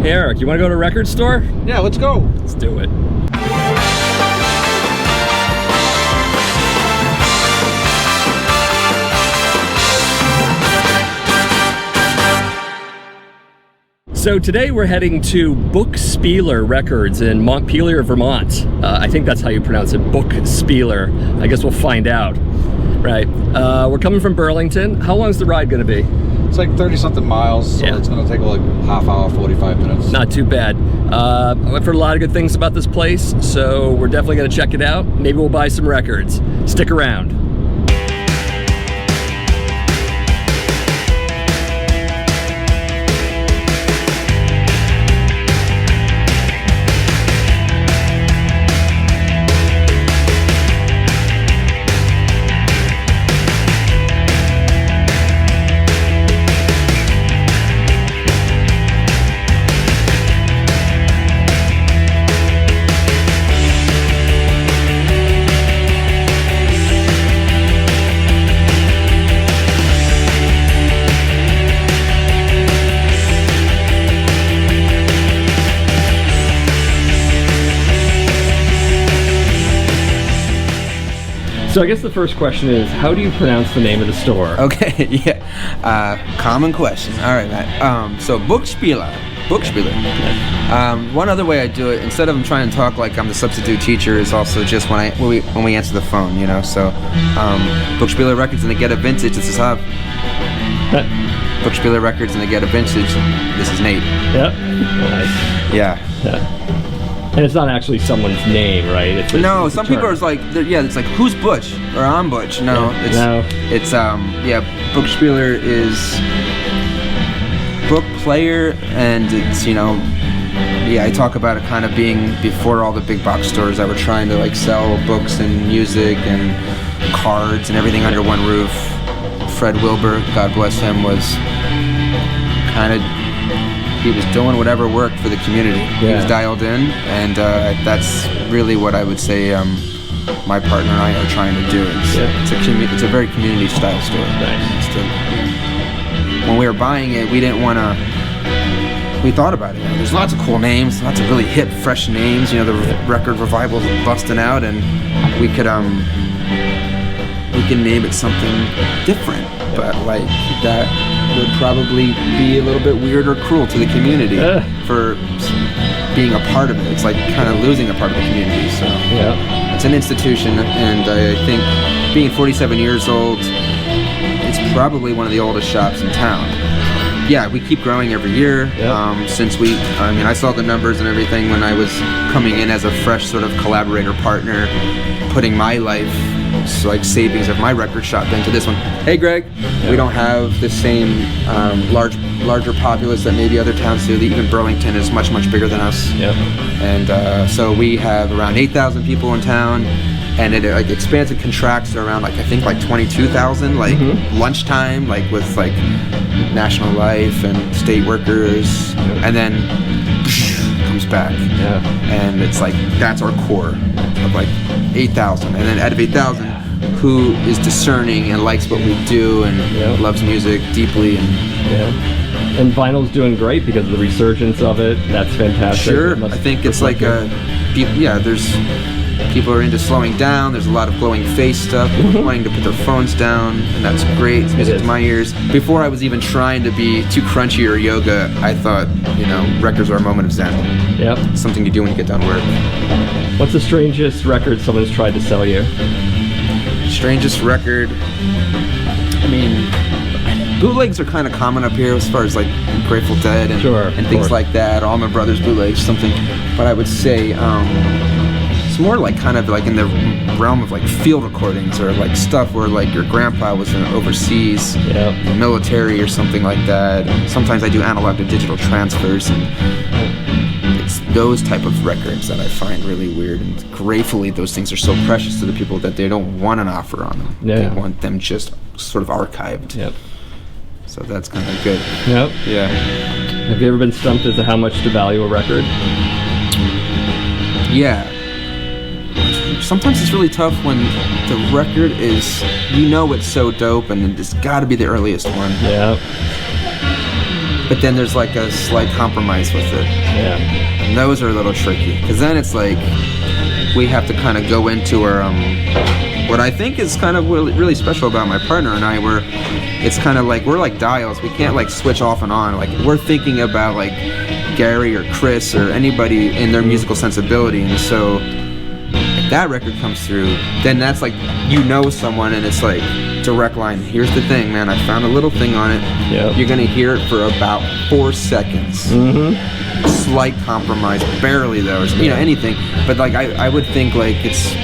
Hey Eric, you want to go to a record store? Yeah, let's go. Let's do it. So today we're heading to Buch Spieler Records in Montpelier, Vermont. I think that's how you pronounce it, Buch Spieler. I guess we'll find out. Right. We're coming from Burlington. How long is the ride going to be? It's like 30-something miles, so it's going to take like half hour, 45 minutes. Not too bad. I've heard a lot of good things about this place, so we're definitely going to check it out. Maybe we'll buy some records. Stick around. So I guess the first question is, how do you pronounce the name of the store? Okay, yeah. Common question. All right, Matt. So Buch Spieler. Buch Spieler. One other way I do it, instead of I'm trying to talk like I'm the substitute teacher, is also just when we answer the phone, you know. So Buch Spieler Records and they get a vintage. This is Hub. Buch Spieler Records and they get a vintage. This is Nate. Yep. Nice. Yeah. And it's not actually someone's name, right? It's some people are like, it's like, who's Butch? Or I'm Butch. No, it's Buch Spieler is book player, and it's, I talk about it kind of being before all the big box stores that were trying to like sell books and music and cards and everything under one roof. Fred Wilbur, God bless him, was kind of, he was doing whatever worked for the community. Yeah. He was dialed in, and that's really what I would say my partner and I are trying to do. It's a very community style store. Nice. When we were buying it, we didn't want to. We thought about it. There's lots of cool names, lots of really hip, fresh names. The record revivals are busting out, and we could name it something different, but like that would probably be a little bit weird or cruel to the community for being a part of it. It's like kind of losing a part of the community. So it's an institution, and I think being 47 years old, it's probably one of the oldest shops in town. Yeah, we keep growing every year. Since I saw the numbers and everything when I was coming in as a fresh sort of collaborator partner, putting my life, like savings of my record shop into this one. Hey Greg, we don't have the same larger populace that maybe other towns do. Even Burlington is much bigger than us. And so we have around 8,000 people in town, and it like expands and contracts to around I think 22,000 lunchtime, like with like National Life and state workers, and then comes back. And it's like that's our core of like 8,000, and then out of 8,000, who is discerning and likes what we do and loves music deeply. And vinyl's doing great because of the resurgence of it. That's fantastic. Sure, I think it's like there's people are into slowing down. There's a lot of glowing face stuff. People wanting to put their phones down, and that's great. It's music to my ears. Before I was even trying to be too crunchy or yoga, I thought, records are a moment of zen. Yep. Something to do when you get done work. What's the strangest record someone's tried to sell you? Strangest record? Bootlegs are kind of common up here as far as like Grateful Dead and things like that. Allman Brothers bootlegs, something. But I would say it's more like kind of like in the realm of like field recordings or like stuff where like your grandpa was overseas, military or something like that. Sometimes I do analog to digital transfers, and it's those type of records that I find really weird. And gratefully, those things are so precious to the people that they don't want an offer on them. They want them just sort of archived. So that's kind of good. Yeah. Have you ever been stumped as to how much to value a record? Yeah. Sometimes it's really tough when the record is, it's so dope and it's got to be the earliest one. but then there's like a slight compromise with it. Yeah. And those are a little tricky, because then it's like we have to kind of go into our what I think is kind of really special about my partner and I, it's kind of like we're like dials. We can't like switch off and on. Like we're thinking about like Gary or Chris or anybody in their musical sensibility, and so if that record comes through, then that's like someone, and it's like direct line. Here's the thing, man. I found a little thing on it. Yep. You're gonna hear it for about 4 seconds. Slight compromise, barely though, or anything. But like I would think like it's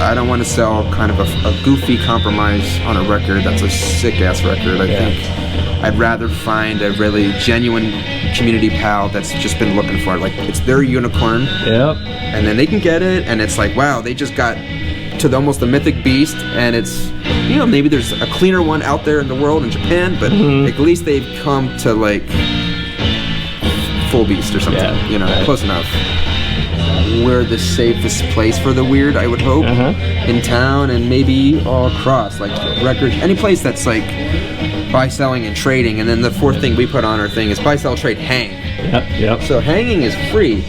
I don't want to sell kind of a goofy compromise on a record that's a sick ass record. I think I'd rather find a really genuine community pal that's just been looking for it. Like it's their unicorn. Yep. And then they can get it, and it's like, wow, they just got to almost the mythic beast, and it's maybe there's a cleaner one out there in the world in Japan, but at least they've come to like full beast or something. Close enough. We're the safest place for the weird, I would hope, in town and maybe all across, like records, any place that's like buy, selling, and trading. And then the fourth thing we put on our thing is buy, sell, trade, hang. Yep. So hanging is free.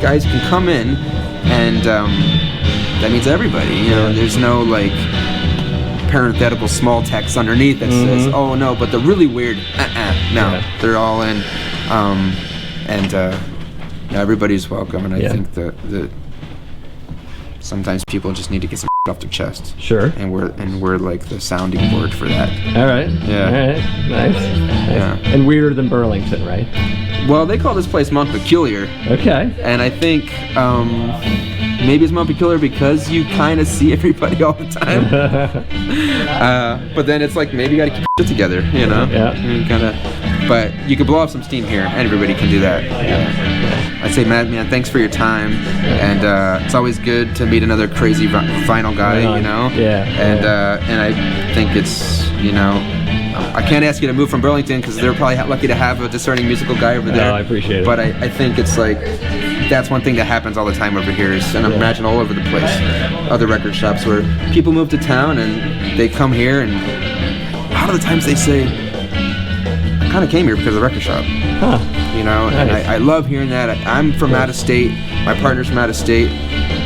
Guys can come in, and that means everybody. There's no like parenthetical small text underneath that says, "Oh no," but the really weird, no, they're all in, and everybody's welcome. And I think that sometimes people just need to get some off their chest. Sure. And we're like the sounding board for that. All right. Yeah. All right. Nice. Yeah. And weirder than Burlington, right? Well, they call this place Montpelier. Okay. And I think maybe it's Montpelier because you kind of see everybody all the time. But then it's like maybe you got to keep it together, Yeah. But you can blow off some steam here, and everybody can do that. I'd say, Matt, man, thanks for your time, and it's always good to meet another crazy vinyl guy, Yeah. And I think it's, I can't ask you to move from Burlington because they're probably lucky to have a discerning musical guy over there. No, I appreciate it. But I think it's like that's one thing that happens all the time over here, and I imagine all over the place, other record shops where people move to town and they come here, and a lot of the times they say, I kind of came here because of the record shop. Huh. And Nice. I love hearing that. I'm from out of state. My partner's from out of state,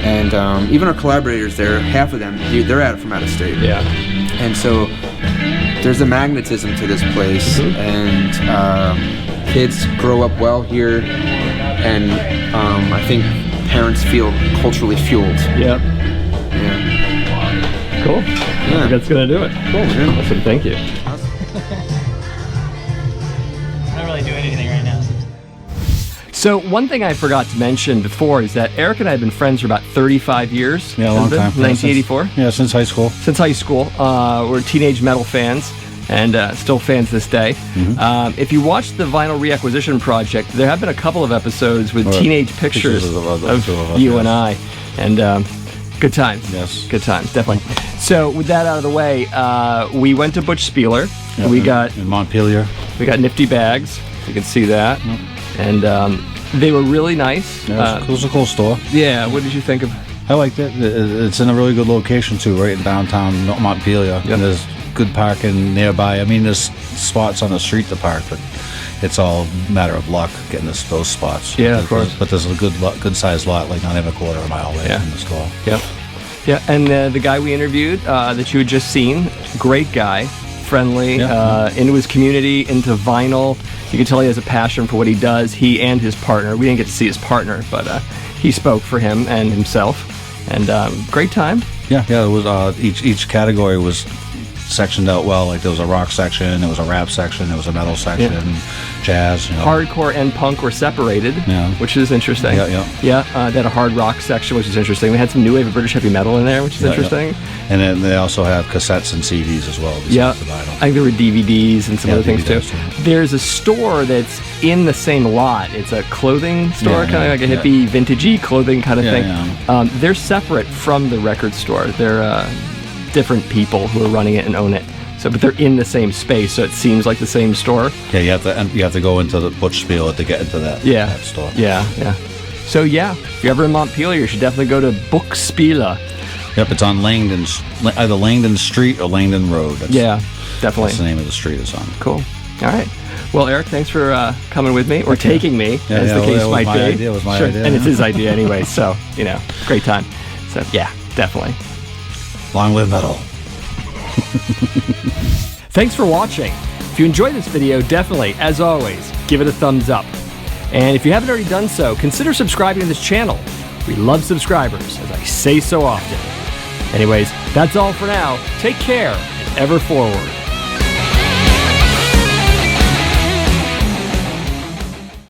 and even our collaborators there, half of them, they're from out of state. Yeah. And so there's a magnetism to this place, and kids grow up well here, and I think parents feel culturally fueled. Yep. Yeah. Cool. Yeah. That's gonna do it. Cool, man. Awesome. Thank you. I don't really do anything right now. So one thing I forgot to mention before is that Eric and I have been friends for about 35 years. Yeah, a long time. 1984. Yeah, since high school. Since high school. We're teenage metal fans and still fans this day. If you watch the Vinyl Reacquisition Project, there have been a couple of episodes with teenage pictures of you and I. And good times. Yes. Good times, definitely. So with that out of the way, we went to Buch Spieler. Yeah, We got in Montpelier. nifty bags. You can see that. And they were really nice. Yeah, it was a cool store. Yeah, what did you think of? I liked it. It's in a really good location too, right in downtown Montpelier. Yep. And there's good parking nearby. I mean, there's spots on the street to park, but it's all a matter of luck getting those spots. Yeah, of course. But there's a good sized lot, like not even a quarter of a mile away from the store. Yep. Yeah, and the guy we interviewed that you had just seen, great guy, friendly, into his community, into vinyl. You can tell he has a passion for what he does. He and his partner. We didn't get to see his partner, but he spoke for him and himself. And great time. Yeah. It was each category was sectioned out well. Like there was a rock section, there was a rap section, there was a metal section, jazz. Hardcore and punk were separated, which is interesting. Yeah. They had a hard rock section, which is interesting. We had some new wave of British heavy metal in there, which is interesting. Yeah. And then they also have cassettes and CDs as well. Yeah, the vinyl. I think there were DVDs and some other things too. DVDs, There's a store that's in the same lot. It's a clothing store, kind of like a hippie, vintagey clothing kind of thing. Yeah. They're separate from the record store. They're different people who are running it and own it. So, but they're in the same space, so it seems like the same store. Yeah, you have to go into the Buch Spieler to get into that store. Yeah. So if you're ever in Montpelier, you should definitely go to Buch Spieler. Yep, it's on either Langdon Street or Langdon Road. Definitely. That's the name of the street it's on. Cool. All right. Well, Eric, thanks for coming with me, or taking me, as the case might be. It was my idea. And it's his idea anyway, so, great time. So, yeah, definitely. Long live metal. Thanks for watching. If you enjoyed this video, definitely, as always, give it a thumbs up. And if you haven't already done so, consider subscribing to this channel. We love subscribers, as I say so often. Anyways, that's all for now. Take care, and ever forward.